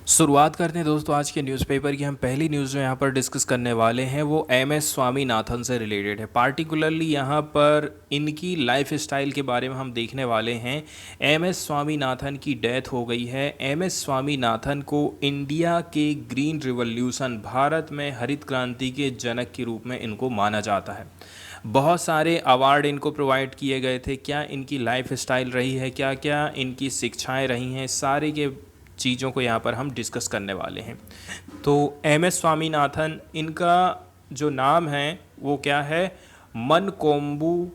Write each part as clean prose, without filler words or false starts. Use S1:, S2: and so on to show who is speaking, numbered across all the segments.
S1: शुरुआत करते हैं दोस्तों आज के न्यूज़पेपर की। हम पहली न्यूज़ जो यहाँ पर डिस्कस करने वाले हैं वो एमएस स्वामीनाथन से रिलेटेड है। पार्टिकुलरली यहाँ पर इनकी लाइफ स्टाइल के बारे में हम देखने वाले हैं। एमएस स्वामीनाथन की डेथ हो गई है। एमएस स्वामीनाथन को इंडिया के ग्रीन रिवॉल्यूशन, भारत में हरित क्रांति के जनक के रूप में इनको माना जाता है। बहुत सारे अवार्ड इनको प्रोवाइड किए गए थे। क्या इनकी लाइफ स्टाइल रही है, क्या क्या इनकी शिक्षाएं रही हैं, सारे के चीज़ों को यहाँ पर हम डिस्कस करने वाले हैं। तो एम एस स्वामीनाथन, इनका जो नाम है वो क्या है, मनकोम्बू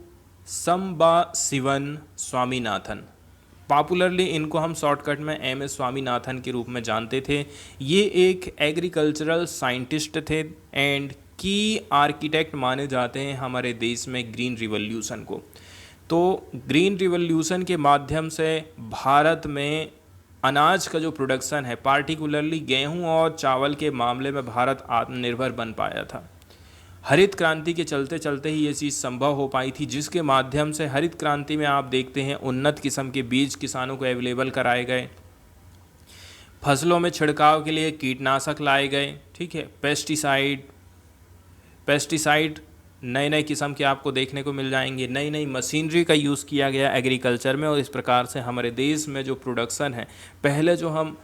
S1: संबा शिवन स्वामीनाथन। पॉपुलरली इनको हम शॉर्टकट में एम एस स्वामीनाथन के रूप में जानते थे। ये एक एग्रीकल्चरल साइंटिस्ट थे एंड की आर्किटेक्ट माने जाते हैं हमारे देश में ग्रीन रिवॉल्यूशन को। तो ग्रीन रिवॉल्यूशन के माध्यम से भारत में अनाज का जो प्रोडक्शन है, पार्टिकुलरली गेहूं और चावल के मामले में भारत आत्मनिर्भर बन पाया था। हरित क्रांति के चलते चलते ही ये चीज़ संभव हो पाई थी, जिसके माध्यम से हरित क्रांति में आप देखते हैं उन्नत किस्म के बीज किसानों को अवेलेबल कराए गए, फसलों में छिड़काव के लिए कीटनाशक लाए गए, ठीक है, पेस्टिसाइड नए नए किस्म के आपको देखने को मिल जाएंगे, नई नई मशीनरी का यूज़ किया गया एग्रीकल्चर में। और इस प्रकार से हमारे देश में जो प्रोडक्शन है, पहले जो हम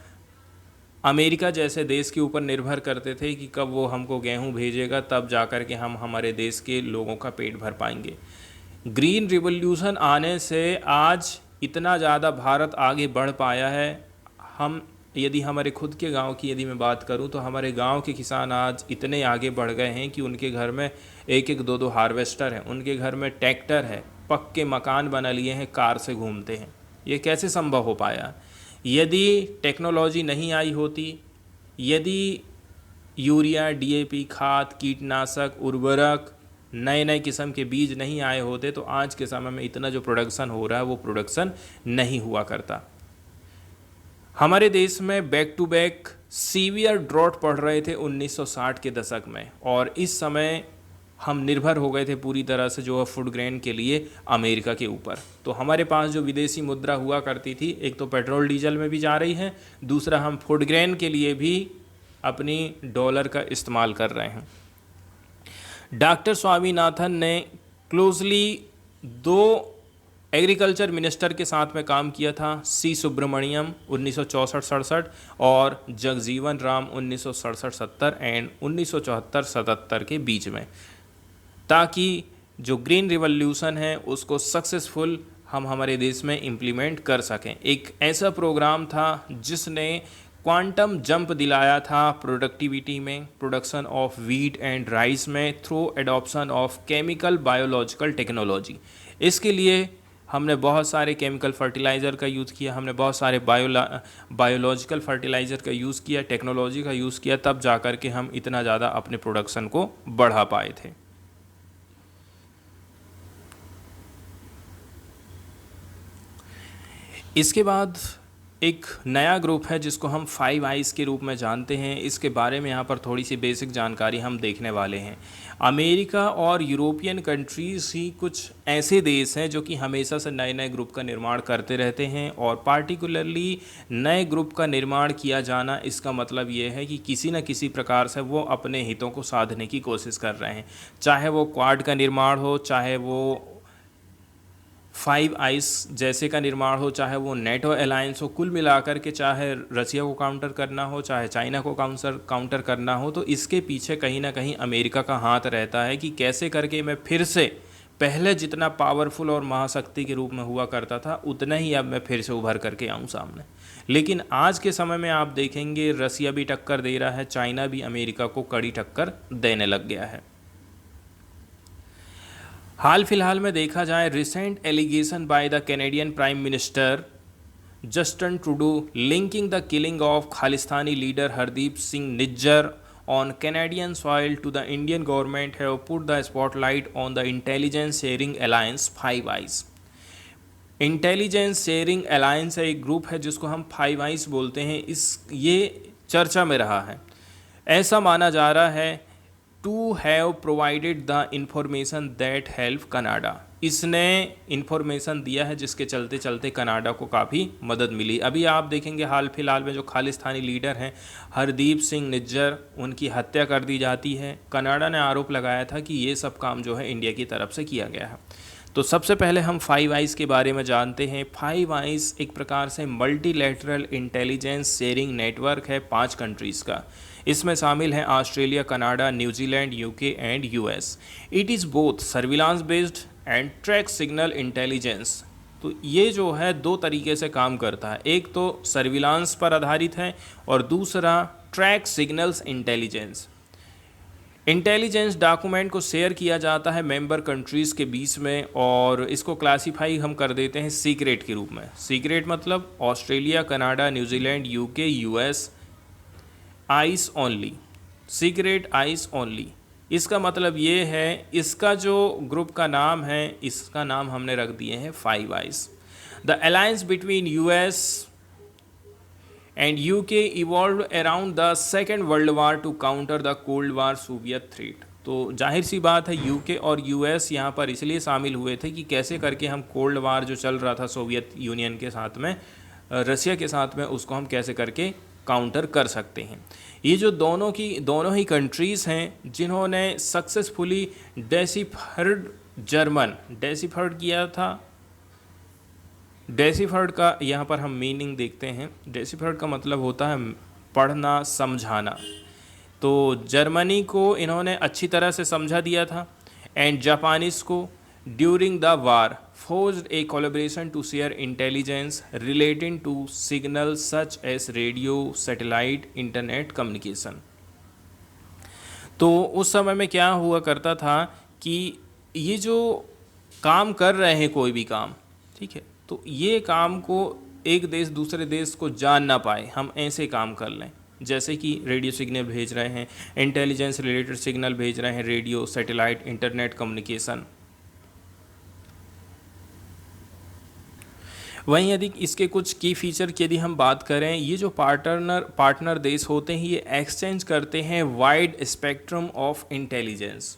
S1: अमेरिका जैसे देश के ऊपर निर्भर करते थे कि कब वो हमको गेहूं भेजेगा तब जा कर के हम हमारे देश के लोगों का पेट भर पाएंगे। ग्रीन रिवॉल्यूशन आने से आज इतना ज़्यादा भारत आगे बढ़ पाया है। हम यदि हमारे खुद के गांव की यदि मैं बात करूं तो हमारे गांव के किसान आज इतने आगे बढ़ गए हैं कि उनके घर में एक एक दो दो हार्वेस्टर है, उनके घर में ट्रैक्टर है, पक्के मकान बना लिए हैं, कार से घूमते हैं। ये कैसे संभव हो पाया? यदि टेक्नोलॉजी नहीं आई होती, यदि यूरिया, डीएपी खाद, कीटनाशक, उर्वरक, नए नए किस्म के बीज नहीं आए होते तो आज के समय में इतना जो प्रोडक्शन हो रहा है वो प्रोडक्शन नहीं हुआ करता। हमारे देश में back to back severe drought पड़ रहे थे 1960 के दशक में, और इस समय हम निर्भर हो गए थे पूरी तरह से जो है फूड ग्रेन के लिए अमेरिका के ऊपर। तो हमारे पास जो विदेशी मुद्रा हुआ करती थी, एक तो पेट्रोल डीजल में भी जा रही है, दूसरा हम फूड ग्रेन के लिए भी अपनी डॉलर का इस्तेमाल कर रहे हैं। डॉक्टर स्वामीनाथन ने क्लोजली दो एग्रीकल्चर मिनिस्टर के साथ में काम किया था, सी सुब्रमण्यम 1964-67 और जगजीवन राम 1967-70 एंड 1974-77 के बीच में, ताकि जो ग्रीन रिवॉल्यूशन है उसको सक्सेसफुल हम हमारे देश में इम्प्लीमेंट कर सकें। एक ऐसा प्रोग्राम था जिसने क्वांटम जंप दिलाया था प्रोडक्टिविटी में, production of wheat and rice में, through adoption of chemical biological technology. इसके लिए हमने बहुत सारे केमिकल फर्टिलाइज़र का यूज़ किया, हमने बहुत सारे बायोलॉजिकल फर्टिलाइज़र का यूज़ किया, टेक्नोलॉजी का यूज़ किया, तब जा कर के हम इतना ज़्यादा अपने प्रोडक्शन को बढ़ा पाए थे। इसके बाद एक नया ग्रुप है जिसको हम 5 आइज़ के रूप में जानते हैं। इसके बारे में यहाँ पर थोड़ी सी बेसिक जानकारी हम देखने वाले हैं। अमेरिका और यूरोपियन कंट्रीज़ ही कुछ ऐसे देश हैं जो कि हमेशा से नए नए ग्रुप का निर्माण करते रहते हैं, और पार्टिकुलरली नए ग्रुप का निर्माण किया जाना, इसका मतलब ये है कि किसी न किसी प्रकार से वो अपने हितों को साधने की कोशिश कर रहे हैं। चाहे वो क्वाड का निर्माण हो, चाहे वो 5 आइस जैसे का निर्माण हो, चाहे वो नेटो अलायंस हो, कुल मिलाकर के चाहे रसिया को काउंटर करना हो, चाहे चाइना को काउंटर करना हो, तो इसके पीछे कहीं ना कहीं अमेरिका का हाथ रहता है कि कैसे करके मैं फिर से पहले जितना पावरफुल और महाशक्ति के रूप में हुआ करता था उतना ही अब मैं फिर से उभर करके आऊँ सामने। लेकिन आज के समय में आप देखेंगे रसिया भी टक्कर दे रहा है, चाइना भी अमेरिका को कड़ी टक्कर देने लग गया है। हाल फिलहाल में देखा जाए, recent allegation by the Canadian prime minister Justin Trudeau linking the killing of Khalistani leader Hardeep Singh Nijjar on Canadian soil to the Indian government have put the spotlight on the intelligence sharing alliance 5 Eyes। Intelligence sharing alliance है, एक group है जिसको हम 5 eyes बोलते हैं। ये चर्चा में रहा है। ऐसा माना जा रहा है to have provided the information that help Canada. इसने इन्फॉर्मेशन दिया है, जिसके चलते चलते कनाडा को काफ़ी मदद मिली। अभी आप देखेंगे हाल फिलहाल में जो खालिस्तानी लीडर हैं हरदीप सिंह निज्जर, उनकी हत्या कर दी जाती है। कनाडा ने आरोप लगाया था कि ये सब काम जो है इंडिया की तरफ से किया गया है। तो सबसे पहले हम फाइव आइज़ के बारे में जानते हैं। फाइव आइज़ एक प्रकार से मल्टीलैटरल इंटेलिजेंस शेयरिंग नेटवर्क है 5 कंट्रीज़ का। इसमें शामिल हैं Australia, Canada, New Zealand, UK and US. It is both surveillance based and track signal intelligence. तो ये जो है 2 तरीके से काम करता है, एक तो सर्विलांस पर आधारित है और दूसरा track signals intelligence. Intelligence document को शेयर किया जाता है मेंबर कंट्रीज़ के बीच में, और इसको क्लासीफाई हम कर देते हैं सीक्रेट के रूप में। सीक्रेट मतलब Australia, Canada, New Zealand, UK, US, ice only. Secret ice only, इसका मतलब ये है, इसका जो ग्रुप का नाम है, इसका नाम हमने रख दिए हैं five eyes. The alliance between US and UK evolve around the second world war to counter the cold war Soviet threat. तो जाहिर सी बात है यूके और यूएस यहाँ पर इसलिए शामिल हुए थे कि कैसे करके हम कोल्ड वार जो चल रहा था सोवियत यूनियन के साथ में, रसिया के साथ में, उसको हम कैसे करके काउंटर कर सकते हैं। ये जो दोनों ही कंट्रीज़ हैं जिन्होंने सक्सेसफुली डेसिफर्ड किया था। डेसिफर्ड का यहाँ पर हम मीनिंग देखते हैं। डेसिफर्ड का मतलब होता है पढ़ना, समझाना। तो जर्मनी को इन्होंने अच्छी तरह से समझा दिया था, एंड जापानीज़ को during the war forged a collaboration to share intelligence relating to signals such as radio, satellite, internet communication। तो उस समय में क्या हुआ करता था कि ये जो काम कर रहे हैं कोई भी काम, ठीक है, तो ये काम को एक देश दूसरे देश को जान ना पाए, हम ऐसे काम कर लें। जैसे कि रेडियो सिग्नल भेज रहे हैं, इंटेलिजेंस रिलेटेड सिग्नल भेज रहे हैं, रेडियो, सैटेलाइट, इंटरनेट कम्युनिकेशन। वहीं यदि इसके कुछ की फीचर की यदि हम बात करें, ये जो पार्टनर देश होते हैं ये एक्सचेंज करते हैं वाइड स्पेक्ट्रम ऑफ इंटेलिजेंस।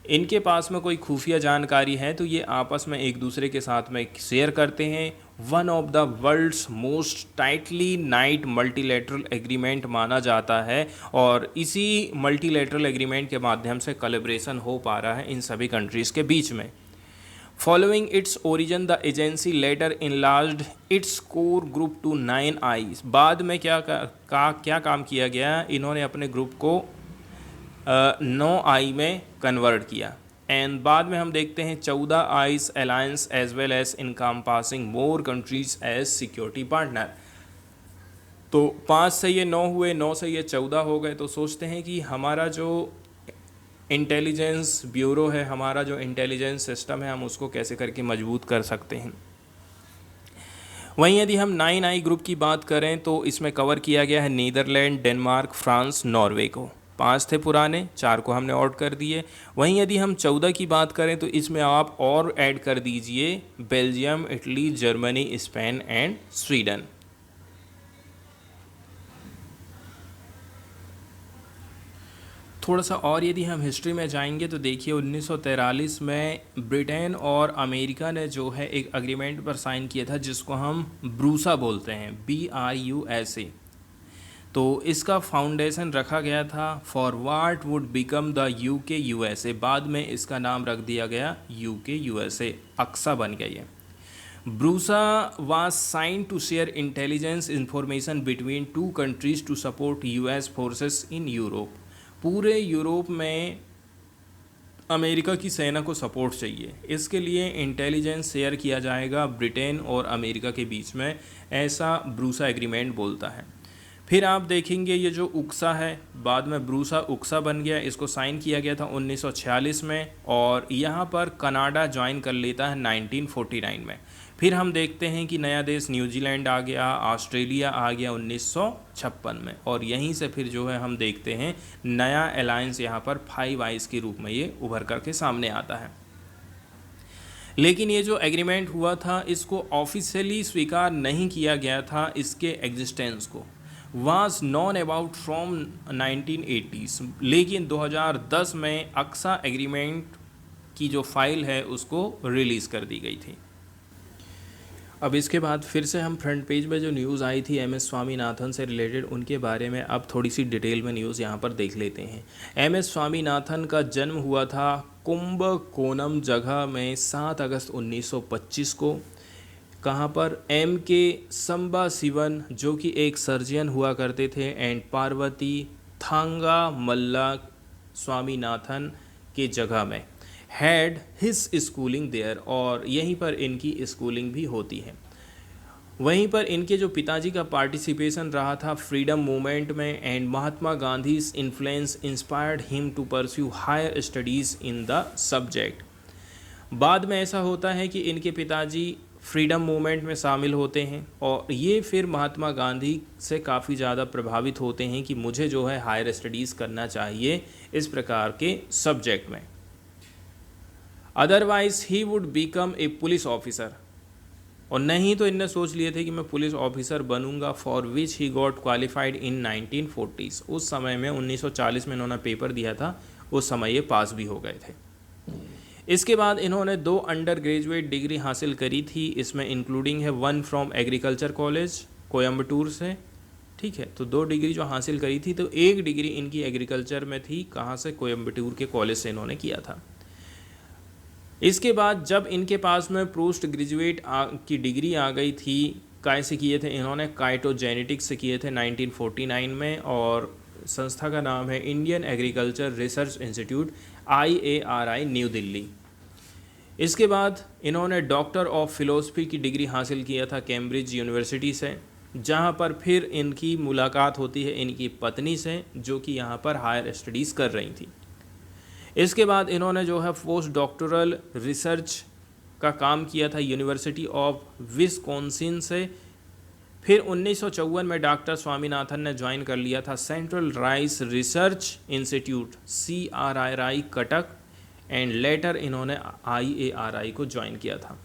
S1: इनके पास में कोई खुफिया जानकारी है तो ये आपस में एक दूसरे के साथ में शेयर करते हैं। One of the world's most tightly knit multilateral agreement माना जाता है, और इसी मल्टीलेटरल एग्रीमेंट के माध्यम से कोलैबोरेशन हो पा रहा है इन सभी कंट्रीज़ के बीच में। Following its origin, the agency later enlarged its core group to 9 eyes। बाद में क्या काम किया गया, इन्होंने अपने ग्रुप को 9 आई में कन्वर्ट किया। एंड बाद में हम देखते हैं 14 eyes alliance as well as encompassing more countries as security partner. तो 5 से ये 9 हुए, 9 से ये 14 हो गए। तो सोचते हैं कि हमारा जो इंटेलिजेंस ब्यूरो है, हमारा जो इंटेलिजेंस सिस्टम है, हम उसको कैसे करके मजबूत कर सकते हैं। वहीं यदि हम 9 आई ग्रुप की बात करें तो इसमें कवर किया गया है नीदरलैंड, डेनमार्क, फ्रांस, नॉर्वे को। 5 थे पुराने, 4 को हमने ऐड कर दिए। वहीं यदि हम 14 की बात करें तो इसमें आप और ऐड कर दीजिए Belgium, Italy, Germany, Spain and Sweden. थोड़ा सा और यदि हम हिस्ट्री में जाएंगे तो देखिए 1943 में ब्रिटेन और अमेरिका ने जो है एक एग्रीमेंट पर साइन किया था जिसको हम ब्रूसा बोलते हैं, BRUSA। तो इसका फाउंडेशन रखा गया था for what would become the UK USA। बाद में इसका नाम रख दिया गया UK USA, अक्सा बन गया ये। ब्रूसा was signed to share intelligence information between 2 countries to support US forces in Europe। पूरे यूरोप में अमेरिका की सेना को सपोर्ट चाहिए, इसके लिए इंटेलिजेंस शेयर किया जाएगा ब्रिटेन और अमेरिका के बीच में, ऐसा ब्रूसा एग्रीमेंट बोलता है। फिर आप देखेंगे ये जो उक्सा है, बाद में ब्रूसा उक्सा बन गया। इसको साइन किया गया था 1946 में, और यहाँ पर कनाडा ज्वाइन कर लेता है 1949 में। फिर हम देखते हैं कि नया देश न्यूजीलैंड आ गया, ऑस्ट्रेलिया आ गया 1956 में, और यहीं से फिर जो है हम देखते हैं नया अलायंस यहाँ पर फाइव आइज के रूप में ये उभर करके सामने आता है। लेकिन ये जो एग्रीमेंट हुआ था इसको ऑफिशियली स्वीकार नहीं किया गया था, इसके एग्जिस्टेंस को was non about from 1980s। लेकिन 2010 में अक्सा एग्रीमेंट की जो फाइल है उसको रिलीज़ कर दी गई थी। अब इसके बाद फिर से हम फ्रंट पेज में जो न्यूज़ आई थी एम एस स्वामीनाथन से रिलेटेड, उनके बारे में अब थोड़ी सी डिटेल में न्यूज़ यहाँ पर देख लेते हैं। एम एस स्वामीनाथन का जन्म हुआ था कुंभकोणम जगह में 7 अगस्त 1925 को। कहाँ पर? एम के संबा शिवन जो कि एक सर्जन हुआ करते थे, एंड पार्वती थांगा मल्ला स्वामीनाथन के जगह में हैड हिज स्कूलिंग देयर, और यहीं पर इनकी स्कूलिंग भी होती है। वहीं पर इनके जो पिताजी का पार्टिसिपेशन रहा था फ्रीडम मूवमेंट में, and Mahatma Gandhi influence inspired him to pursue higher studies in the subject. बाद में ऐसा होता है कि इनके पिताजी फ्रीडम मूवमेंट में शामिल होते हैं और ये फिर महात्मा गांधी से काफ़ी ज़्यादा प्रभावित होते हैं कि मुझे जो है हायर स्टडीज़ करना चाहिए इस प्रकार के सब्जेक्ट में। Otherwise he would become a police officer, और नहीं तो इनने सोच लिए थे कि मैं पुलिस ऑफिसर बनूंगा, for which he got qualified in 1940। उस समय में 1940 में इन्होंने पेपर दिया था, उस समय ये पास भी हो गए थे। इसके बाद इन्होंने 2 अंडर ग्रेजुएट डिग्री हासिल करी थी, इसमें इंक्लूडिंग है 1 फ्रॉम एग्रीकल्चर कॉलेज कोयम्बटूर से, ठीक है। तो 2 डिग्री जो हासिल करी थी, तो 1 डिग्री इनकी एग्रीकल्चर में थी, कहाँ से? कोयम्बटूर के कॉलेज से इन्होंने किया था। इसके बाद जब इनके पास में पोस्ट ग्रेजुएट की डिग्री आ गई थी, कैसे किए थे इन्होंने? काइटोजेनेटिक्स से किए थे 1949 में, और संस्था का नाम है Indian agriculture research institute IARI new Delhi. इसके बाद इन्होंने डॉक्टर ऑफ फिलोसफी की डिग्री हासिल किया था कैम्ब्रिज यूनिवर्सिटी से, जहां पर फिर इनकी मुलाकात होती है इनकी पत्नी से, जो कि यहां पर हायर स्टडीज़ कर रही थी। इसके बाद इन्होंने जो है पोस्ट डॉक्टरल रिसर्च का काम किया था यूनिवर्सिटी ऑफ विस्कॉन्सिन से। फिर 1954 में डॉक्टर स्वामीनाथन ने ज्वाइन कर लिया था central rice research institute CRII Cuttack, and later इन्होंने IARI को ज्वाइन किया था।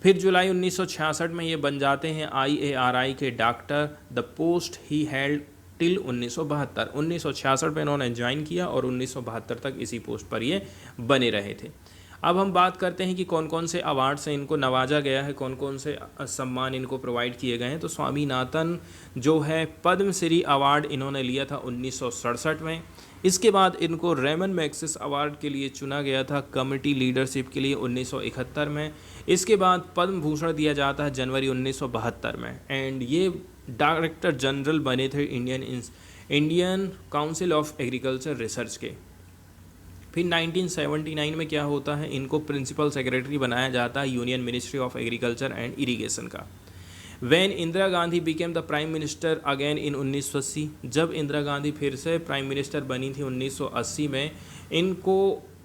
S1: फिर जुलाई 1966 में ये बन जाते हैं IARI के doctor, the post he held till 1972। 1966 में इन्होंने ज्वाइन किया और 1972 तक इसी पोस्ट पर ये बने रहे थे। अब हम बात करते हैं कि कौन कौन से अवार्ड से इनको नवाजा गया है, कौन कौन से सम्मान इनको प्रोवाइड किए गए हैं। तो स्वामीनाथन जो है पद्मश्री अवार्ड इन्होंने लिया था 1967 में। इसके बाद इनको रेमन मैग्सेसे अवार्ड के लिए चुना गया था कमिटी लीडरशिप के लिए 1971 में। इसके बाद पद्म भूषण दिया जाता है जनवरी 1972 में, एंड ये डायरेक्टर जनरल बने थे Indian council of agriculture research के। फिर 1979 में क्या होता है, इनको प्रिंसिपल सेक्रेटरी बनाया जाता है union ministry of agriculture and irrigation का। When Indira Gandhi became the prime minister again in 1980, जब इंदिरा गांधी फिर से प्राइम मिनिस्टर बनी थी 1980 में, इनको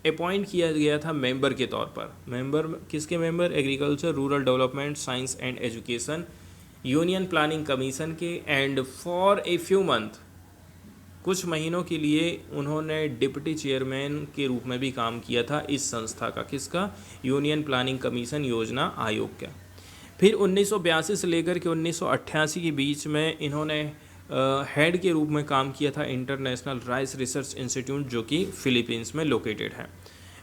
S1: अपॉइंट किया गया था मेंबर के तौर पर। मेंबर किसके member? Agriculture, rural development, science and education, union planning commission के। And for a few month, कुछ महीनों के लिए उन्होंने डिप्टी चेयरमैन के रूप में भी काम किया था इस संस्था का। किसका? यूनियन प्लानिंग कमीशन योजना आयोग का। फिर 1982 से लेकर के 1988 के बीच में इन्होंने हेड के रूप में काम किया था इंटरनेशनल राइस रिसर्च इंस्टीट्यूट, जो कि फिलीपींस में लोकेटेड है।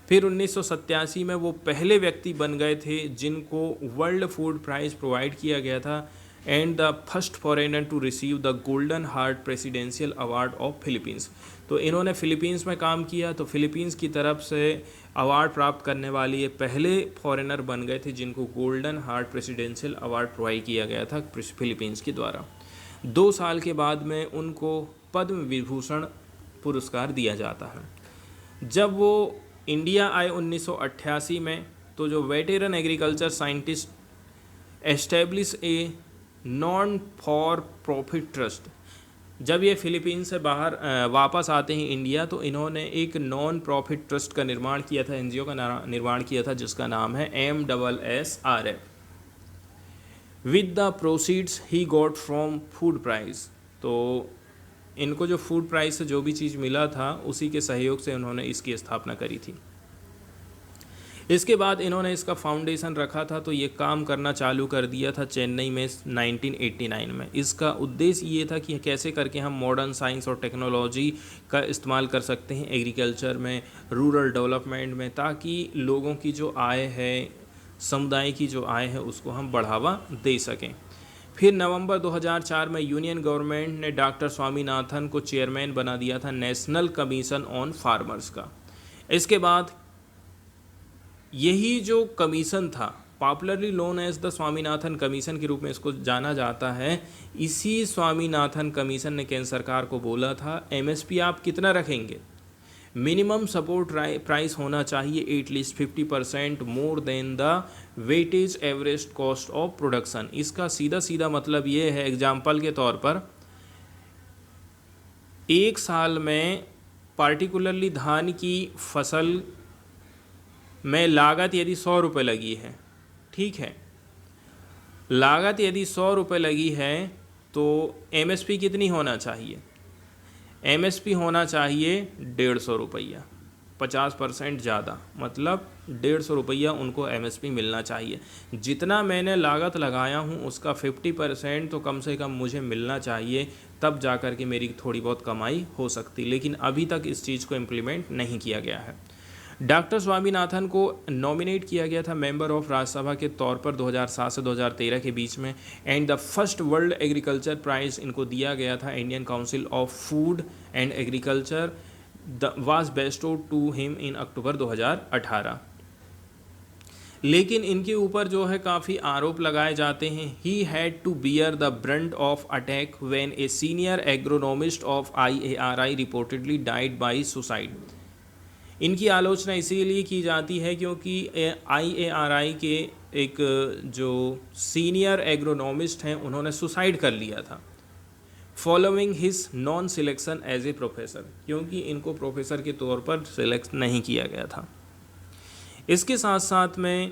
S1: फिर 1987 में वो पहले व्यक्ति बन गए थे जिनको वर्ल्ड फूड प्राइज़ प्रोवाइड किया गया था, and the first foreigner to receive the golden heart presidential award of Philippines. तो इन्होंने फिलीपींस में काम किया, तो फिलीपींस की तरफ से अवार्ड प्राप्त करने वाली ये पहले फॉरेनर बन गए थे जिनको golden heart presidential award provide किया गया था फिलीपींस के द्वारा। 2 साल के बाद में उनको पद्म विभूषण पुरस्कार दिया जाता है। जब वो इंडिया आए 1988 में, तो जो veteran agriculture scientist establish a non for profit trust, जब ये फिलीपींस से बाहर वापस आते हैं इंडिया, तो इन्होंने एक नॉन प्रॉफिट ट्रस्ट का निर्माण किया था, NGO का निर्माण किया था, जिसका नाम है MSSRF। With the proceeds he got from food prize. तो इनको जो फूड प्राइज़ से जो भी चीज़ मिला था, उसी के सहयोग से उन्होंने इसकी स्थापना करी थी। इसके बाद इन्होंने इसका फाउंडेशन रखा था, तो ये काम करना चालू कर दिया था चेन्नई में 1989 में। इसका उद्देश्य ये था कि कैसे करके हम मॉडर्न साइंस और टेक्नोलॉजी का इस्तेमाल कर सकते हैं एग्रीकल्चर में, रूरल डेवलपमेंट में, ताकि लोगों की जो आय है, समुदाय की जो आय है, उसको हम बढ़ावा दे सकें। फिर नवंबर 2004 में यूनियन गवर्नमेंट ने डॉक्टर स्वामीनाथन को चेयरमैन बना दिया था नेशनल कमीशन ऑन फार्मर्स का। इसके बाद यही जो कमीशन था, popularly known as the Swaminathan commission के रूप में इसको जाना जाता है, इसी स्वामीनाथन कमीशन ने केंद्र सरकार को बोला था एमएसपी आप कितना रखेंगे, मिनिमम सपोर्ट प्राइस होना चाहिए at least 50% more than the weightage average cost of production. इसका सीधा सीधा मतलब ये है, एग्जाम्पल के तौर पर एक साल में पार्टिकुलरली धान की फसल में लागत यदि 100 रुपये लगी है, ठीक है, लागत यदि 100 रुपये लगी है तो एमएसपी कितनी होना चाहिए, एमएसपी होना चाहिए 150 रुपया, 50% ज़्यादा, मतलब 150 रुपया उनको एमएसपी मिलना चाहिए। जितना मैंने लागत लगाया हूँ उसका 50% तो कम से कम मुझे मिलना चाहिए, तब जा कर के मेरी थोड़ी बहुत कमाई हो सकती। लेकिन अभी तक इस चीज़ को इम्प्लीमेंट नहीं किया गया है। डॉक्टर स्वामीनाथन को नॉमिनेट किया गया था मेंबर ऑफ राज्यसभा के तौर पर 2007 से 2013 के बीच में, and the first world agriculture prize इनको दिया गया था Indian council of food and agriculture was bestowed to him in October 2018। लेकिन इनके ऊपर जो है काफ़ी आरोप लगाए जाते हैं। He had to bear the brunt of attack when a senior agronomist of IARI reportedly died by suicide. इनकी आलोचना इसीलिए की जाती है क्योंकि IARI के एक जो सीनियर एग्रोनॉमिस्ट हैं उन्होंने सुसाइड कर लिया था following his non selection as a professor, क्योंकि इनको प्रोफेसर के तौर पर सिलेक्ट नहीं किया गया था। इसके साथ साथ में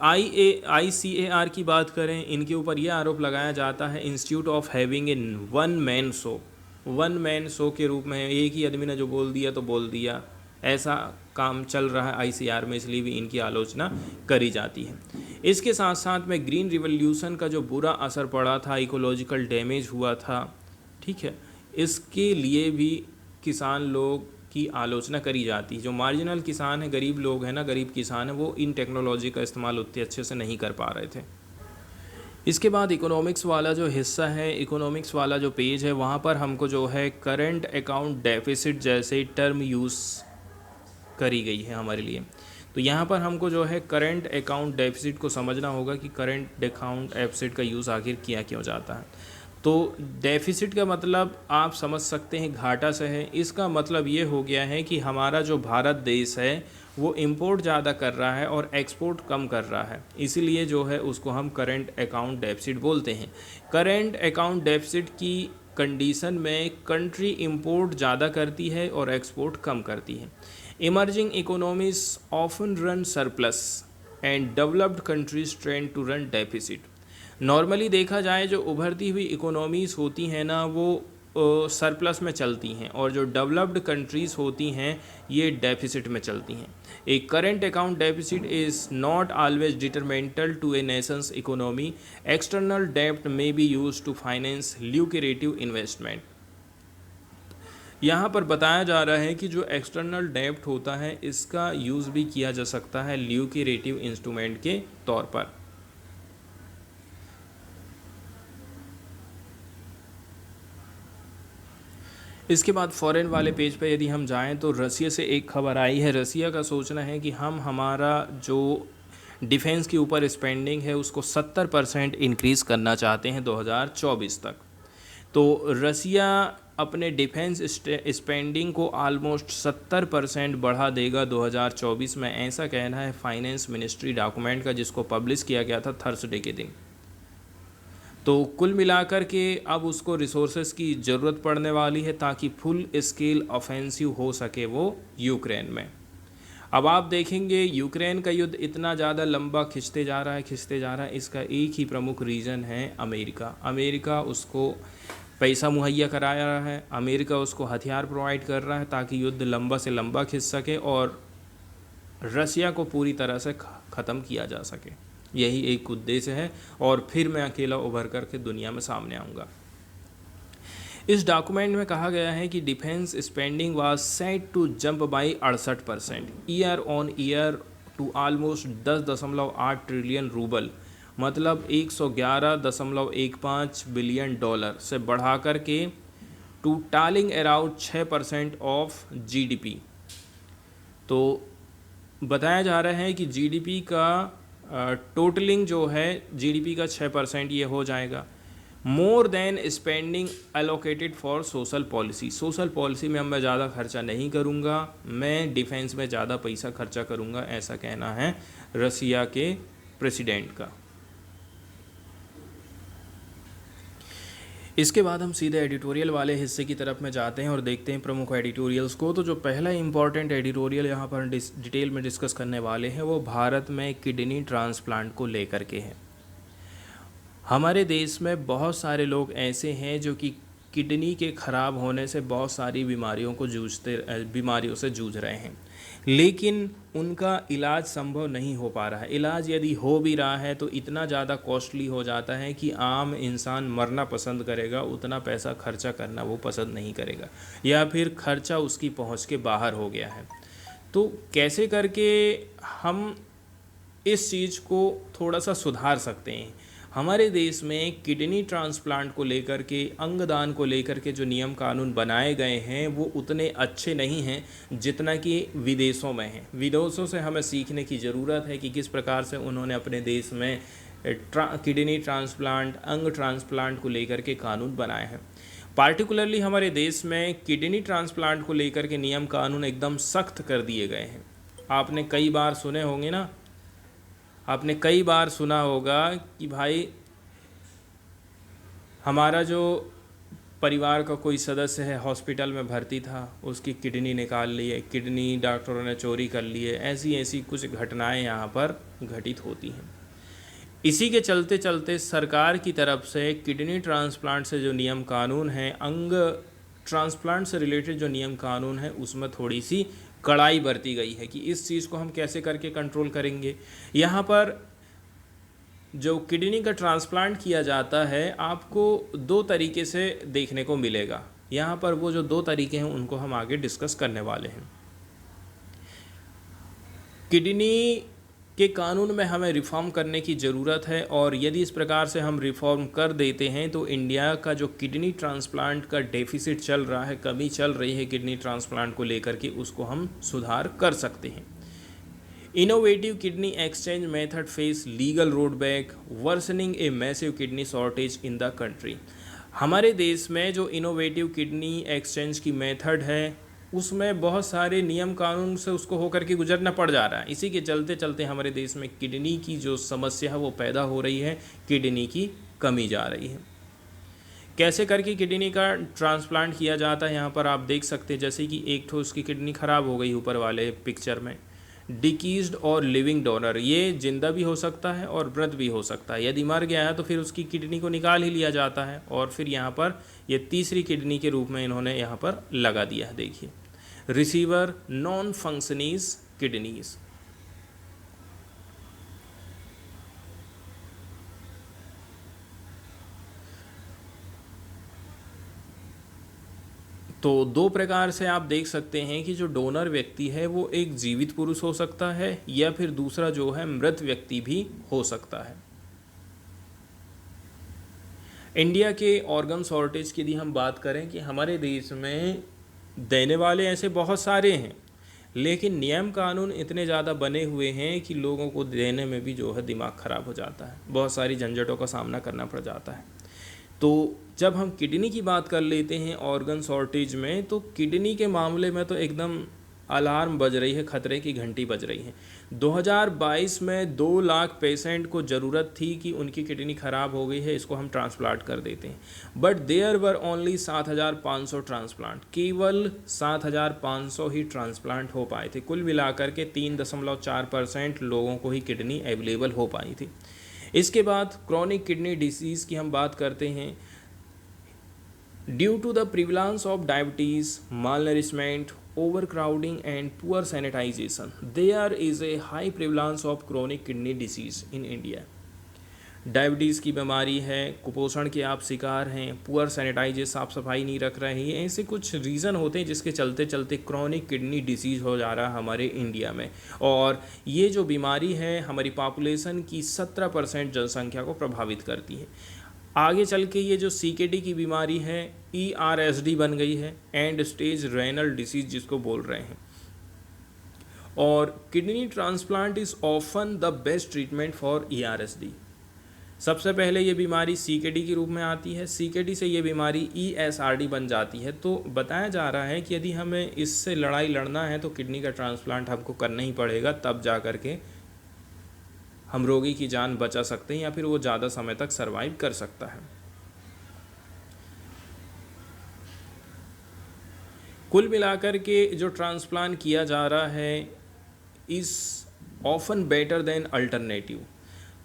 S1: ICAR की बात करें, इनके ऊपर यह आरोप लगाया जाता है institute of having a one man show के रूप में, एक ही आदमी ने जो बोल दिया तो बोल दिया, ऐसा काम चल रहा है ICAR में, इसलिए भी इनकी आलोचना करी जाती है। इसके साथ साथ में ग्रीन रिवॉल्यूशन का जो बुरा असर पड़ा था, इकोलॉजिकल डैमेज हुआ था, ठीक है, इसके लिए भी किसान लोग की आलोचना करी जाती है। जो मार्जिनल किसान है, गरीब लोग हैं ना, गरीब किसान है, वो इन टेक्नोलॉजी का इस्तेमाल उतने अच्छे से नहीं कर पा रहे थे। इसके बाद इकोनॉमिक्स वाला जो हिस्सा है, इकोनॉमिक्स वाला जो पेज है, वहाँ पर हमको जो है करंट अकाउंट डेफिसिट जैसे टर्म यूज़ करी गई है हमारे लिए। तो यहाँ पर हमको जो है करंट अकाउंट डेफिसिट को समझना होगा कि करंट अकाउंट डेफिसिट का यूज़ आखिर किया क्यों जाता है। तो डेफिसिट का मतलब आप समझ सकते हैं घाटा से है। इसका मतलब ये हो गया है कि हमारा जो भारत देश है वो इंपोर्ट ज़्यादा कर रहा है और एक्सपोर्ट कम कर रहा है, इसीलिए जो है उसको हम करंट अकाउंट डेफिसिट बोलते हैं। करंट अकाउंट डेफिसिट की कंडीशन में कंट्री इंपोर्ट ज़्यादा करती है और एक्सपोर्ट कम करती है। Emerging economies often run surplus and developed countries trend to run deficit. Normally देखा जाए जो उभरती हुई इकोनॉमीज़ होती हैं ना, वो सरप्लस में चलती हैं, और जो डेवलप्ड कंट्रीज़ होती हैं ये डेफिसिट में चलती हैं। A current account deficit is not always detrimental to a nation's economy. External डेब्ट may be use to finance lucrative investment. यहाँ पर बताया जा रहा है कि जो एक्सटर्नल डेब्ट होता है इसका यूज़ भी किया जा सकता है ल्यूक्रेटिव इंस्ट्रूमेंट के तौर पर। इसके बाद फॉरेन वाले पेज पे यदि हम जाएं तो रसिया से एक खबर आई है। रसिया का सोचना है कि हम हमारा जो डिफेंस के ऊपर स्पेंडिंग है उसको 70% इंक्रीज़ करना चाहते हैं 2024 तक। तो रसिया अपने डिफेंस स्पेंडिंग को ऑलमोस्ट 70% बढ़ा देगा 2024 में, ऐसा कहना है फाइनेंस मिनिस्ट्री डॉक्यूमेंट का, जिसको पब्लिश किया गया था थर्सडे के दिन। तो कुल मिलाकर के अब उसको रिसोर्सेज की ज़रूरत पड़ने वाली है ताकि फुल स्केल ऑफेंसिव हो सके वो यूक्रेन में। अब आप देखेंगे यूक्रेन का युद्ध इतना ज़्यादा लंबा खिंचते जा रहा है, इसका एक ही प्रमुख रीज़न है अमेरिका। अमेरिका उसको पैसा मुहैया करा रहा है, अमेरिका उसको हथियार प्रोवाइड कर रहा है ताकि युद्ध लंबा से लंबा खिंच सके और रसिया को पूरी तरह से ख़त्म किया जा सके। यही एक उद्देश्य है और फिर मैं अकेला उभर करके दुनिया में सामने आऊँगा। इस डॉक्यूमेंट में कहा गया है कि defence spending was set to jump by 68% year on year to almost 10.8 trillion rouble, मतलब 111.15 बिलियन डॉलर से बढ़ा कर के to totalling around 6% of GDP. तो बताया जा रहा है कि जीडीपी का टोटलिंग जो है जीडीपी का 6% ये हो जाएगा। More than spending allocated for social policy. Social policy में अब मैं ज़्यादा खर्चा नहीं करूँगा, मैं डिफेंस में ज़्यादा पैसा खर्चा करूँगा, ऐसा कहना है रसिया के प्रेसिडेंट का। इसके बाद हम सीधे एडिटोरियल वाले हिस्से की तरफ में जाते हैं और देखते हैं प्रमुख एडिटोरियल्स को। तो जो पहला इंपॉर्टेंट एडिटोरियल यहाँ पर डिटेल में डिस्कस करने वाले हैं वो भारत में किडनी ट्रांसप्लांट को लेकर के है। हमारे देश में बहुत सारे लोग ऐसे हैं जो कि किडनी के ख़राब होने से बहुत सारी बीमारियों से जूझ रहे हैं, लेकिन उनका इलाज संभव नहीं हो पा रहा है। इलाज यदि हो भी रहा है तो इतना ज़्यादा कॉस्टली हो जाता है कि आम इंसान मरना पसंद करेगा, उतना पैसा खर्चा करना वो पसंद नहीं करेगा, या फिर खर्चा उसकी पहुंच के बाहर हो गया है। तो कैसे करके हम इस चीज़ को थोड़ा सा सुधार सकते हैं? हमारे देश में किडनी ट्रांसप्लांट को लेकर के, अंगदान को लेकर के जो नियम कानून बनाए गए हैं वो उतने अच्छे नहीं हैं जितना कि विदेशों में हैं। विदेशों से हमें सीखने की ज़रूरत है कि किस प्रकार से उन्होंने अपने देश में किडनी ट्रांसप्लांट, अंग ट्रांसप्लांट को लेकर के कानून बनाए हैं। पार्टिकुलरली हमारे देश में किडनी ट्रांसप्लांट को लेकर के नियम कानून एकदम सख्त कर दिए गए हैं। आपने कई बार सुने होंगे ना, आपने कई बार सुना होगा कि भाई हमारा जो परिवार का कोई सदस्य है हॉस्पिटल में भर्ती था, उसकी किडनी निकाल ली है, किडनी डॉक्टरों ने चोरी कर ली है। ऐसी ऐसी कुछ घटनाएं यहाँ पर घटित होती हैं। इसी के चलते चलते सरकार की तरफ से किडनी ट्रांसप्लांट से जो नियम कानून हैं, अंग ट्रांसप्लांट से रिलेटेड जो नियम कानून है उसमें थोड़ी सी कड़ाई बरती गई है कि इस चीज़ को हम कैसे करके कंट्रोल करेंगे। यहाँ पर जो किडनी का ट्रांसप्लांट किया जाता है आपको दो तरीके से देखने को मिलेगा। यहाँ पर वो जो दो तरीके हैं उनको हम आगे डिस्कस करने वाले हैं। किडनी के कानून में हमें रिफॉर्म करने की ज़रूरत है और यदि इस प्रकार से हम रिफॉर्म कर देते हैं तो इंडिया का जो किडनी ट्रांसप्लांट का डेफिसिट चल रहा है, कमी चल रही है किडनी ट्रांसप्लांट को लेकर के, उसको हम सुधार कर सकते हैं। Innovative kidney exchange method face legal road back, worsening a massive kidney shortage in the country. हमारे देश में जो इनोवेटिव किडनी एक्सचेंज की मेथड है उसमें बहुत सारे नियम कानून से उसको होकर के गुजरना पड़ जा रहा है। इसी के चलते चलते हमारे देश में किडनी की जो समस्या है वो पैदा हो रही है, किडनी की कमी जा रही है। कैसे करके किडनी का ट्रांसप्लांट किया जाता है यहाँ पर आप देख सकते हैं। जैसे कि एक ठो उसकी किडनी ख़राब हो गई ऊपर वाले पिक्चर में, डिकीज्ड और लिविंग डोनर, ये जिंदा भी हो सकता है और मृत भी हो सकता है। यदि मर गया है तो फिर उसकी किडनी को निकाल ही लिया जाता है और फिर यहाँ पर ये तीसरी किडनी के रूप में इन्होंने यहाँ पर लगा दिया है। देखिए, रिसीवर नॉन फंक्शनीज किडनीज। तो दो प्रकार से आप देख सकते हैं कि जो डोनर व्यक्ति है वो एक जीवित पुरुष हो सकता है या फिर दूसरा जो है मृत व्यक्ति भी हो सकता है। इंडिया के ऑर्गन शॉर्टेज की यदि हम बात करें कि हमारे देश में देने वाले ऐसे बहुत सारे हैं, लेकिन नियम कानून इतने ज़्यादा बने हुए हैं कि लोगों को देने में भी जो है दिमाग ख़राब हो जाता है, बहुत सारी झंझटों का सामना करना पड़ जाता है। तो जब हम किडनी की बात कर लेते हैं ऑर्गन शॉर्टेज में, तो किडनी के मामले में तो एकदम अलार्म बज रही है, खतरे की घंटी बज रही है। 2022 में 2 लाख पेशेंट को ज़रूरत थी कि उनकी किडनी ख़राब हो गई है, इसको हम ट्रांसप्लांट कर देते हैं, but there were only 7,500 transplant. केवल 7,500 ही ट्रांसप्लांट हो पाए थे। कुल मिलाकर के 3.4% लोगों को ही किडनी अवेलेबल हो पाई थी। इसके बाद क्रॉनिक किडनी डिसीज़ की हम बात करते हैं। Due to the prevalence of diabetes, malnourishment, overcrowding and poor sanitization, there is a high prevalence of chronic kidney disease in India. Diabetes की बीमारी है, कुपोषण के आप शिकार हैं, पुअर सैनिटाइजेशन, साफ सफाई नहीं रख रहे हैं, ऐसे कुछ रीज़न होते हैं जिसके चलते चलते क्रॉनिक किडनी डिसीज़ हो जा रहा है हमारे इंडिया में। और ये जो बीमारी है हमारी पॉपुलेशन की 17% जनसंख्या को प्रभावित करती है। आगे चल के ये जो CKD की बीमारी है ERSD बन गई है, एंड स्टेज रेनल डिसीज जिसको बोल रहे हैं। और kidney transplant is often the best treatment for ERSD। सबसे पहले ये बीमारी CKD के रूप में आती है, CKD से ये बीमारी ESRD बन जाती है। तो बताया जा रहा है कि यदि हमें इससे लड़ाई लड़ना है तो किडनी का ट्रांसप्लांट हमको करना ही पड़ेगा, तब जा कर के हम रोगी की जान बचा सकते हैं या फिर वो ज़्यादा समय तक सर्वाइव कर सकता है। कुल मिलाकर के जो ट्रांसप्लांट किया जा रहा है is often better than alternative.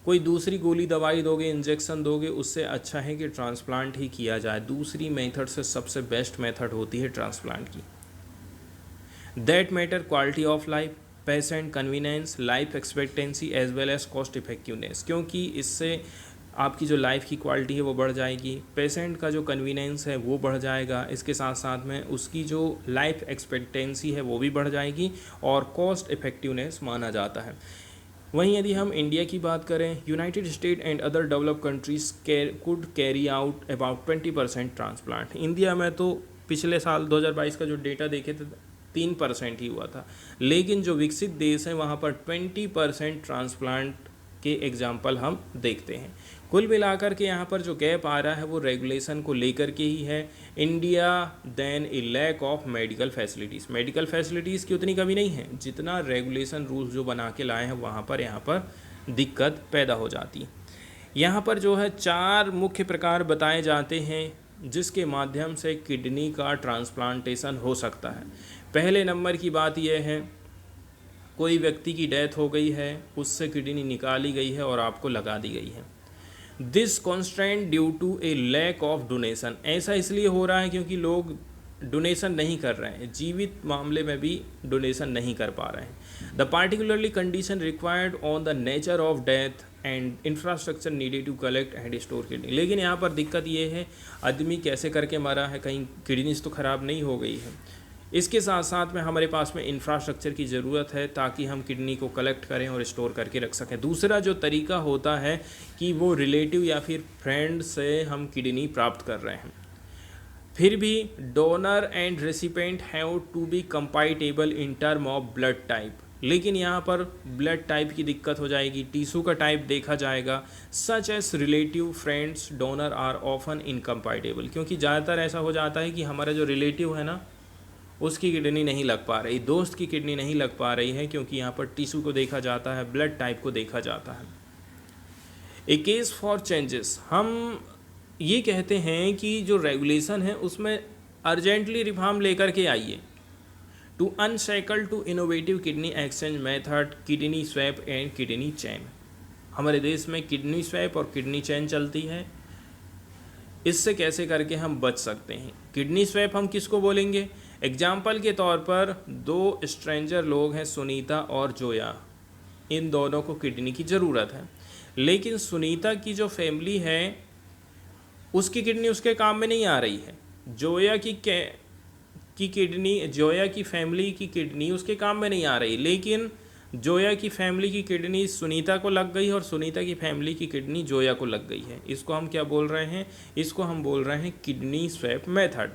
S1: कोई दूसरी गोली दवाई दोगे, इंजेक्शन दोगे, उससे अच्छा है कि ट्रांसप्लांट ही किया जाए। दूसरी मेथड से सबसे बेस्ट मेथड होती है ट्रांसप्लांट की। That matter quality of life, patient convenience, life expectancy as well as cost effectiveness, क्योंकि इससे आपकी जो लाइफ की क्वालिटी है वो बढ़ जाएगी, पेशेंट का जो कन्वीनियंस है वो बढ़ जाएगा, इसके साथ साथ में उसकी जो लाइफ एक्सपेक्टेंसी है वो भी बढ़ जाएगी और कॉस्ट इफेक्टिवनेस माना जाता है। वहीं यदि हम इंडिया की बात करें, United state and other developed countries could carry out about 20% transplant. India में तो पिछले साल 2022 का जो डेटा देखे थे 3% ही हुआ था, लेकिन जो विकसित देश हैं वहाँ पर 20% ट्रांसप्लांट के एग्जाम्पल हम देखते हैं। कुल मिलाकर के यहाँ पर जो गैप आ रहा है वो रेगुलेशन को लेकर के ही है। India then a lack of medical facilities, medical facilities की उतनी कमी नहीं है जितना रेगुलेशन रूल्स जो बना के लाए हैं वहाँ पर दिक्कत पैदा हो जाती है। यहाँ पर जो है 4 मुख्य प्रकार बताए जाते हैं जिसके माध्यम से किडनी का ट्रांसप्लांटेशन हो सकता है। पहले नंबर की बात यह है, कोई व्यक्ति की डेथ हो गई है, उससे किडनी निकाली गई है और आपको लगा दी गई है। This constant due to a lack of donation, ऐसा इसलिए हो रहा है क्योंकि लोग डोनेशन नहीं कर रहे हैं, जीवित मामले में भी डोनेशन नहीं कर पा रहे हैं। The particularly condition required on the nature of death and infrastructure needed to collect and store kidney. लेकिन यहाँ पर दिक्कत ये है, आदमी कैसे करके मरा है, कहीं किडनीज तो ख़राब नहीं हो गई है। इसके साथ साथ में हमारे पास में इंफ्रास्ट्रक्चर की ज़रूरत है ताकि हम किडनी को कलेक्ट करें और स्टोर करके रख सकें। दूसरा जो तरीका होता है कि वो रिलेटिव या फिर फ्रेंड से हम किडनी प्राप्त कर रहे हैं। फिर भी donor and recipient have to be compatible in term of blood type, लेकिन यहाँ पर ब्लड टाइप की दिक्कत हो जाएगी, टिश्यू का टाइप देखा जाएगा। Such as relative friends donor are often incompatible, क्योंकि ज़्यादातर ऐसा हो जाता है कि हमारा जो रिलेटिव है ना उसकी किडनी नहीं लग पा रही, दोस्त की किडनी नहीं लग पा रही है, क्योंकि यहाँ पर टिश्यू को देखा जाता है, ब्लड टाइप को देखा जाता है। ए केस फॉर चेंजेस, हम ये कहते हैं कि जो रेगुलेशन है उसमें अर्जेंटली रिफॉर्म लेकर के आइए। To unshackle to innovative kidney exchange method, kidney swap and kidney chain. हमारे देश में किडनी स्वैप और किडनी चेन चलती है, इससे कैसे करके हम बच सकते हैं। किडनी स्वैप हम किसको बोलेंगे? एग्जाम्पल के तौर पर 2 स्ट्रेंजर लोग हैं, सुनीता और जोया, इन दोनों को किडनी की ज़रूरत है, लेकिन सुनीता की जो फैमिली है उसकी किडनी उसके काम में नहीं आ रही है। जोया की किडनी, जोया की फैमिली की किडनी उसके काम में नहीं आ रही, लेकिन जोया की फैमिली की किडनी सुनीता को लग गई और सुनीता की फैमिली की किडनी जोया को लग गई है। इसको हम क्या बोल रहे हैं? इसको हम बोल रहे हैं किडनी स्वैप मेथड।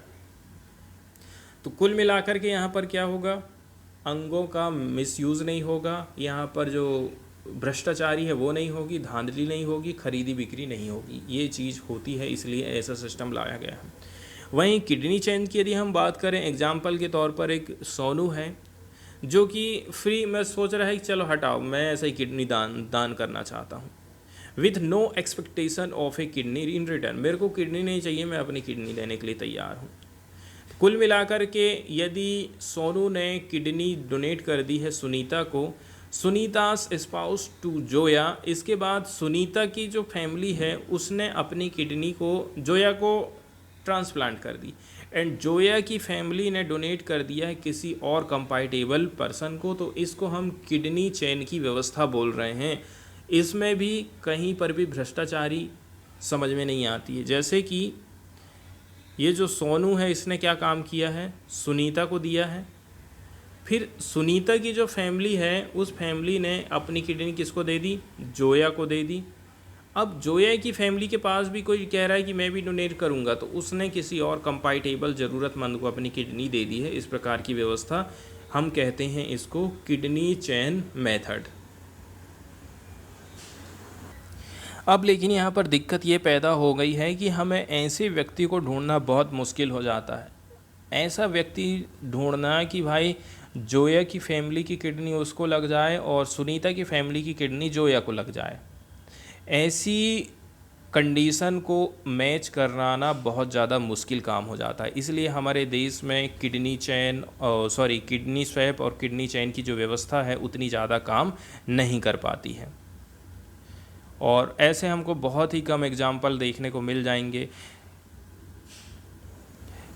S1: तो कुल मिलाकर के यहाँ पर क्या होगा, अंगों का मिसयूज़ नहीं होगा, यहाँ पर जो भ्रष्टाचारी है वो नहीं होगी, धांधली नहीं होगी, खरीदी बिक्री नहीं होगी। ये चीज़ होती है, इसलिए ऐसा सिस्टम लाया गया है। वहीं किडनी चेन की यदि हम बात करें, एग्जाम्पल के तौर पर एक सोनू है जो कि फ्री में सोच रहा है कि चलो हटाओ, मैं ऐसा ही किडनी दान करना चाहता हूँ, with no expectation of a kidney in return. मेरे को किडनी नहीं चाहिए, मैं अपनी किडनी देने के लिए तैयार हूँ। कुल मिलाकर के यदि सोनू ने किडनी डोनेट कर दी है सुनीता को, सुनीतास स्पाउस टू जोया, इसके बाद सुनीता की जो फैमिली है उसने अपनी किडनी को जोया को ट्रांसप्लांट कर दी। एंड जोया की फैमिली ने डोनेट कर दिया है किसी और कंपैटिबल पर्सन को, तो इसको हम किडनी चेन की व्यवस्था बोल रहे हैं। इसमें भी कहीं पर भी भ्रष्टाचारी समझ में नहीं आती है। जैसे कि ये जो सोनू है, इसने क्या काम किया है, सुनीता को दिया है। फिर सुनीता की जो फैमिली है, उस फैमिली ने अपनी किडनी किसको दे दी, जोया को दे दी। अब जोया की फैमिली के पास भी कोई कह रहा है कि मैं भी डोनेट करूंगा, तो उसने किसी और कंपैटिबल ज़रूरतमंद को अपनी किडनी दे दी है। इस प्रकार की व्यवस्था हम कहते हैं इसको किडनी चेन मेथड। अब लेकिन यहाँ पर दिक्कत ये पैदा हो गई है कि हमें ऐसे व्यक्ति को ढूंढना बहुत मुश्किल हो जाता है। ऐसा व्यक्ति ढूंढना कि भाई जोया की फैमिली की किडनी उसको लग जाए और सुनीता की फैमिली की किडनी जोया को लग जाए, ऐसी कंडीशन को मैच कराना बहुत ज़्यादा मुश्किल काम हो जाता है। इसलिए हमारे देश में किडनी स्वैप और किडनी चैन की जो व्यवस्था है उतनी ज़्यादा काम नहीं कर पाती है। और ऐसे हमको बहुत ही कम एग्जाम्पल देखने को मिल जाएंगे।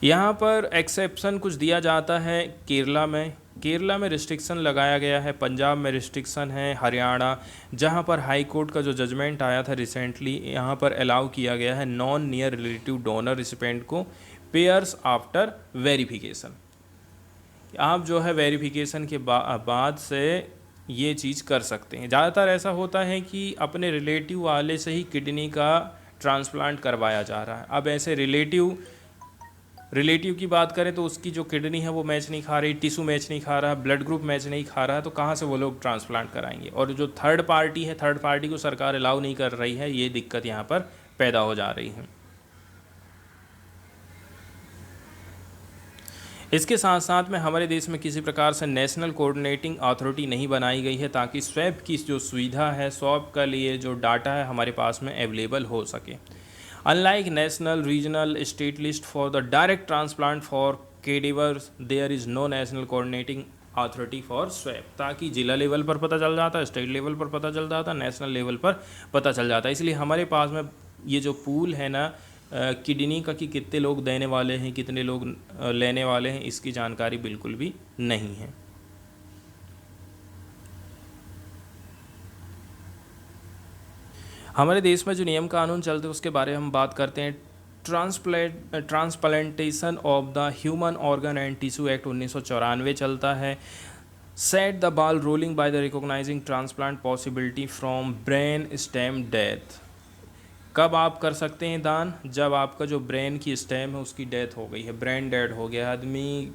S1: यहाँ पर एक्सेप्शन कुछ दिया जाता है। केरला में रिस्ट्रिक्शन लगाया गया है, पंजाब में रिस्ट्रिक्शन है, हरियाणा, जहाँ पर हाई कोर्ट का जो जजमेंट आया था रिसेंटली, यहाँ पर अलाउ किया गया है non near relative donor recipient को पेयर्स आफ्टर वेरिफिकेशन। आप जो है वेरिफिकेशन के बाद से ये चीज़ कर सकते हैं। ज़्यादातर ऐसा होता है कि अपने रिलेटिव वाले से ही किडनी का ट्रांसप्लांट करवाया जा रहा है। अब ऐसे रिलेटिव की बात करें तो उसकी जो किडनी है वो मैच नहीं खा रही, टिश्यू मैच नहीं खा रहा, ब्लड ग्रुप मैच नहीं खा रहा है, तो कहाँ से वो लोग ट्रांसप्लांट कराएंगे। और जो थर्ड पार्टी है, थर्ड पार्टी को सरकार अलाउ नहीं कर रही है, ये दिक्कत यहाँ पर पैदा हो जा रही है। इसके साथ साथ में हमारे देश में किसी प्रकार से नेशनल कोऑर्डिनेटिंग अथॉरिटी नहीं बनाई गई है ताकि स्वैप की जो सुविधा है, स्वैप का लिए जो डाटा है हमारे पास में अवेलेबल हो सके। Unlike national, regional, state list for the direct transplant for cadavers, there is no national coordinating authority for swap. ताकि जिला लेवल पर पता चल जाता, स्टेट लेवल पर पता चल जाता, नेशनल लेवल पर पता चल जाता। इसलिए हमारे पास में ये जो पूल है ना किडनी का, कि कितने लोग देने वाले हैं, कितने लोग लेने वाले हैं, इसकी जानकारी बिल्कुल भी नहीं है। हमारे देश में जो नियम कानून चलते हैं उसके बारे में हम बात करते हैं। Transplantation of the human organ and tissue act 1994 चलता है। Set the ball rolling by the recognising transplant possibility from brain stem death. कब आप कर सकते हैं दान, जब आपका जो ब्रेन की स्टेम है उसकी डेथ हो गई है, ब्रेन डेड हो गया, आदमी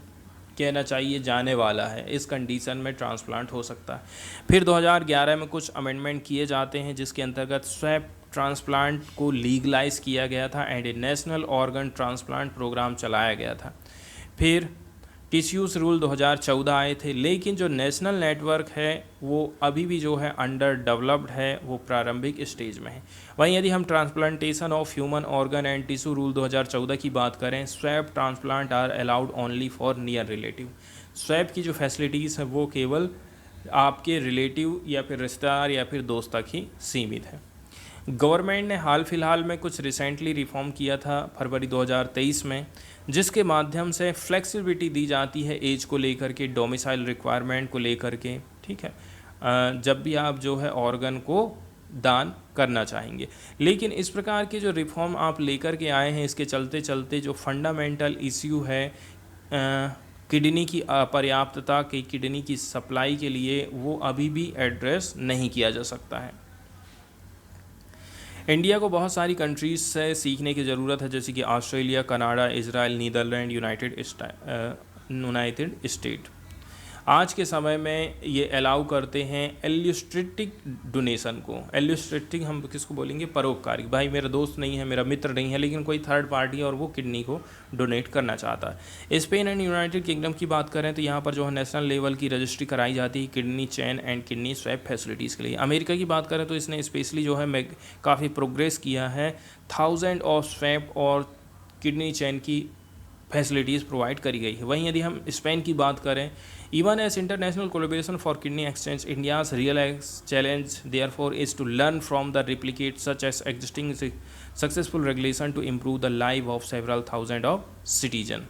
S1: कहना चाहिए जाने वाला है, इस कंडीशन में ट्रांसप्लांट हो सकता है। फिर 2011 में कुछ अमेंडमेंट किए जाते हैं जिसके अंतर्गत स्वैप ट्रांसप्लांट को लीगलाइज किया गया था and a national organ transplant programme चलाया गया था। फिर टिश्यूज़ रूल 2014 आए थे, लेकिन जो नेशनल नेटवर्क है वो अभी भी जो है अंडर डेवलप्ड है, वो प्रारंभिक स्टेज में है। वहीं यदि हम transplantation of human organ and tissue rule 2014 की बात करें, swap transplant are allowed only for near relative. Swap की जो फैसिलिटीज़ है वो केवल आपके रिलेटिव या फिर रिश्तेदार या फिर दोस्त तक ही सीमित है। गवर्नमेंट ने हाल फिलहाल में कुछ रिसेंटली रिफॉर्म किया था फरवरी 2023 में, जिसके माध्यम से फ्लेक्सिबिलिटी दी जाती है एज को लेकर के, डोमिसाइल रिक्वायरमेंट को लेकर के, ठीक है, जब भी आप जो है ऑर्गन को दान करना चाहेंगे। लेकिन इस प्रकार के जो रिफॉर्म आप लेकर के आए हैं, इसके चलते चलते जो फंडामेंटल इश्यू है किडनी की अपर्याप्तता की, किडनी की सप्लाई के लिए, वो अभी भी एड्रेस नहीं किया जा सकता है। इंडिया को बहुत सारी कंट्रीज़ से सीखने की ज़रूरत है, जैसे कि Australia, Canada, Israel, Netherland, United State. आज के समय में ये अलाउ करते हैं एल्यूस्ट्रेटिक डोनेशन को। एल्यूस्ट्रेटिक हम किसको बोलेंगे, परोपकारी। भाई मेरा दोस्त नहीं है, मेरा मित्र नहीं है, लेकिन कोई थर्ड पार्टी और वो किडनी को डोनेट करना चाहता है। स्पेन एंड यूनाइटेड किंगडम की बात करें तो यहाँ पर जो है नेशनल लेवल की रजिस्ट्री कराई जाती है kidney chain and kidney swap facilities के लिए। अमेरिका की बात करें तो इसने स्पेशली जो है काफ़ी प्रोग्रेस किया है, 1000 ऑफ स्वैप और किडनी चेन की फैसिलिटीज़ प्रोवाइड करी गई है। वहीं यदि हम स्पेन की बात करें, even as international collaboration for kidney exchange, India's real challenge therefore is to learn from the replicate such as existing successful regulation to improve the life of several thousand of citizen.